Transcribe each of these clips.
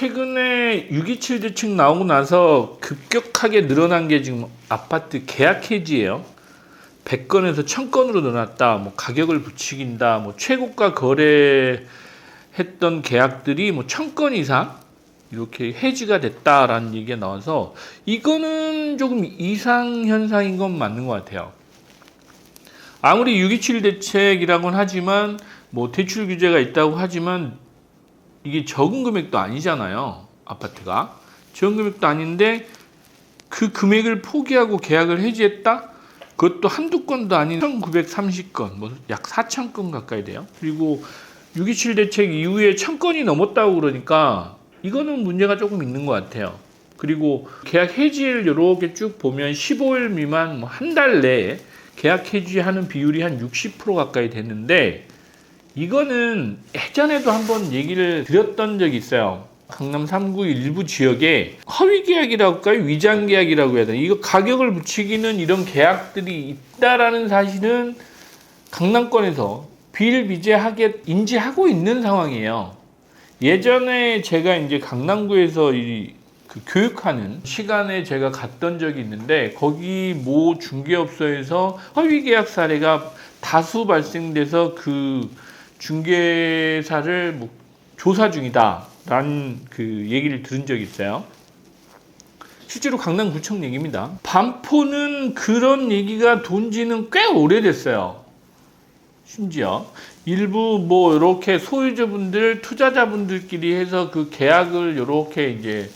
최근에 627 대책 나오고 나서 급격하게 늘어난 게 지금 아파트 계약 해지예요. 100건에서 1000건으로 늘어났다. 뭐 가격을 부추긴다. 뭐 최고가 거래했던 계약들이 뭐 1000건 이상 이렇게 해지가 됐다라는 얘기가 나와서 이거는 조금 이상 현상인 건 맞는 것 같아요. 아무리 627 대책이라고는 하지만 뭐 대출 규제가 있다고 하지만 이게 적은 금액도 아니잖아요. 아파트가 적은 금액도 아닌데 그 금액을 포기하고 계약을 해지했다? 그것도 한두 건도 아닌 1930건, 뭐 약 4000건 가까이 돼요. 그리고 627 대책 이후에 1000건이 넘었다고 그러니까 이거는 문제가 조금 있는 것 같아요. 그리고 계약 해지를 이렇게 쭉 보면 15일 미만 뭐 한 달 내에 계약 해지하는 비율이 한 60% 가까이 됐는데 이거는 예전에도 한번 얘기를 드렸던 적이 있어요. 강남 3구 일부 지역에 허위 계약이라고 할까요? 위장 계약이라고 해야 되나? 이거 가격을 붙이기는 이런 계약들이 있다라는 사실은 강남권에서 비일비재하게 인지하고 있는 상황이에요. 예전에 제가 이제 강남구에서 그 교육하는 시간에 제가 갔던 적이 있는데 거기 모 중개업소에서 허위 계약 사례가 다수 발생돼서 그 중개사를 뭐 조사 중이다라는 그 얘기를 들은 적이 있어요. 실제로 강남구청 얘기입니다. 반포는 그런 얘기가 돈지는 꽤 오래됐어요. 심지어 일부 뭐 이렇게 소유주분들, 투자자분들끼리 해서 그 계약을 이렇게 이제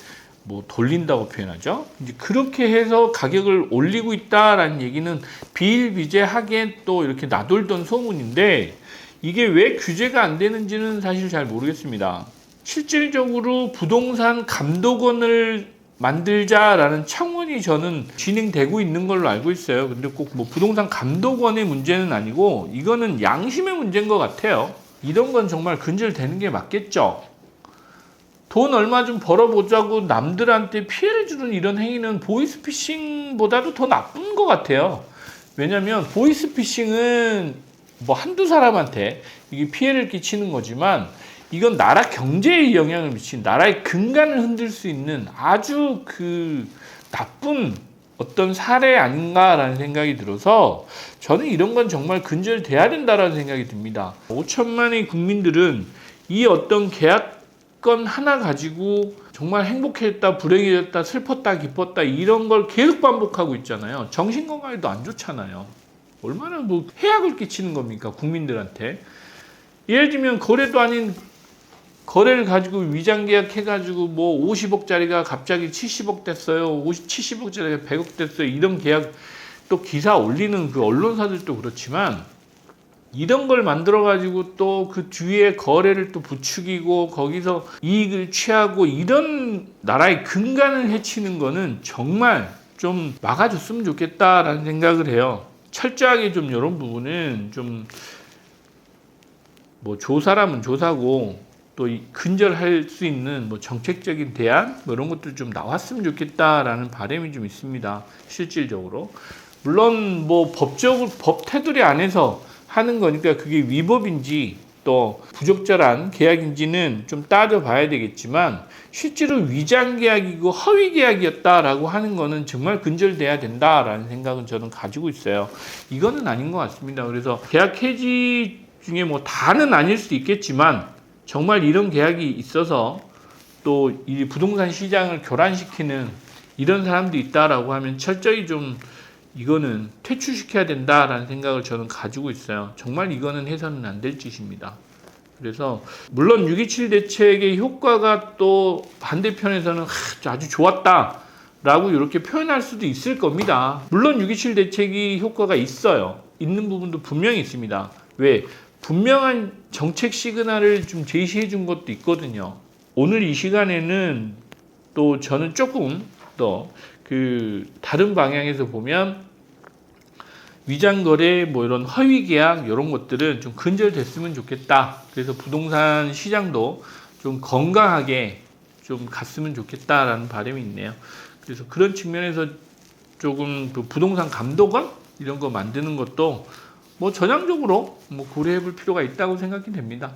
뭐 돌린다고 표현하죠. 이제 그렇게 해서 가격을 올리고 있다라는 얘기는 비일비재하게 또 이렇게 나돌던 소문인데 이게 왜 규제가 안 되는지는 사실 잘 모르겠습니다. 실질적으로 부동산 감독원을 만들자라는 청원이 저는 진행되고 있는 걸로 알고 있어요. 근데 꼭 뭐 부동산 감독원의 문제는 아니고 이거는 양심의 문제인 것 같아요. 이런 건 정말 근절되는 게 맞겠죠. 돈 얼마 좀 벌어보자고 남들한테 피해를 주는 이런 행위는 보이스피싱보다도 더 나쁜 것 같아요. 왜냐하면 보이스피싱은 뭐 한두 사람한테 이게 피해를 끼치는 거지만 이건 나라 경제에 영향을 미치는 나라의 근간을 흔들 수 있는 아주 그 나쁜 어떤 사례 아닌가라는 생각이 들어서 저는 이런 건 정말 근절돼야 된다라는 생각이 듭니다. 5천만의 국민들은 이 어떤 계약건 하나 가지고 정말 행복했다, 불행해졌다, 슬펐다, 기뻤다 이런 걸 계속 반복하고 있잖아요. 정신건강에도 안 좋잖아요. 얼마나 뭐 해악을 끼치는 겁니까 국민들한테. 예를 들면 거래도 아닌 거래를 가지고 위장계약 해가지고 뭐 50억짜리가 갑자기 70억 됐어요. 70억짜리가 100억 됐어요. 이런 계약 또 기사 올리는 그 언론사들도 그렇지만 이런 걸 만들어가지고 또 그 뒤에 거래를 또 부추기고 거기서 이익을 취하고 이런 나라의 근간을 해치는 거는 정말 좀 막아줬으면 좋겠다라는 생각을 해요. 철저하게 좀 이런 부분은 좀 뭐 조사라면 조사고 또 근절할 수 있는 뭐 정책적인 대안 뭐 이런 것도 좀 나왔으면 좋겠다라는 바람이 좀 있습니다. 실질적으로 물론 뭐 법적으로 법 테두리 안에서 하는 거니까 그게 위법인지 또 부적절한 계약인지는 좀 따져봐야 되겠지만 실제로 위장 계약이고 허위 계약이었다라고 하는 거는 정말 근절돼야 된다라는 생각은 저는 가지고 있어요. 이거는 아닌 것 같습니다. 그래서 계약 해지 중에 뭐 다는 아닐 수도 있겠지만 정말 이런 계약이 있어서 또 이 부동산 시장을 교란시키는 이런 사람도 있다라고 하면 철저히 좀 이거는 퇴출시켜야 된다라는 생각을 저는 가지고 있어요. 정말 이거는 해서는 안 될 짓입니다. 그래서 물론 627 대책의 효과가 또 반대편에서는 아주 좋았다라고 이렇게 표현할 수도 있을 겁니다. 물론 627 대책이 효과가 있어요. 있는 부분도 분명히 있습니다. 왜? 분명한 정책 시그널을 좀 제시해 준 것도 있거든요. 오늘 이 시간에는 또 저는 조금 더 그 다른 방향에서 보면 위장거래 뭐 이런 허위 계약 이런 것들은 좀 근절됐으면 좋겠다. 그래서 부동산 시장도 좀 건강하게 좀 갔으면 좋겠다라는 바람이 있네요. 그래서 그런 측면에서 조금 그 부동산 감독원 이런 거 만드는 것도 뭐 전향적으로 뭐 고려해 볼 필요가 있다고 생각이 됩니다.